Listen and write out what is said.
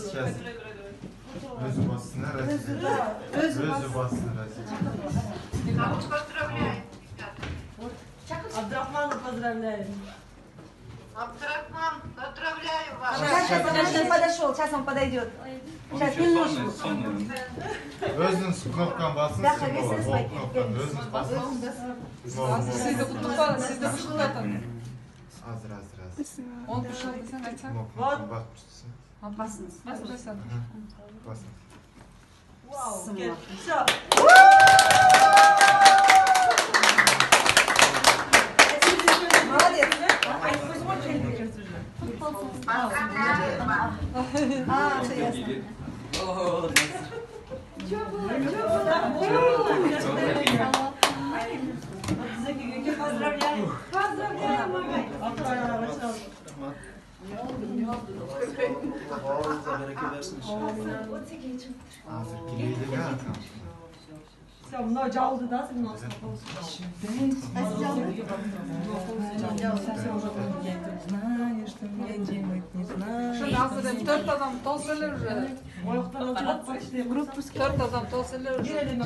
Сейчас. Өзі басына разица. Өзі басына разица. Поздравляю. Абдрахмана поздравляем. Абдрахман, поздравляю вас. Сейчас подошел, сейчас он подойдет. Сейчас немножко. Өзінің кнопканы басын, сен болады. Ол кнопканы өзіңіз басын. Sizde kutluklar, sizde kutluklar. Азыр. Он пришел, sen айтсаң. Кнопканы басып жүрсің. Басыңыз. Басын. Басын. Все. Молодец. Поздравляю вас. Все ясно. Поздравляем. Поздравляем, Магай. Азыр келейді ға. Все, мынау жалды да сен мынау. Знаешь, что мне делать не знаешь. Şunu 4 adam tolsalar уже. Oyoqdan alacak başlayalım. 4 adam tolsalar уже.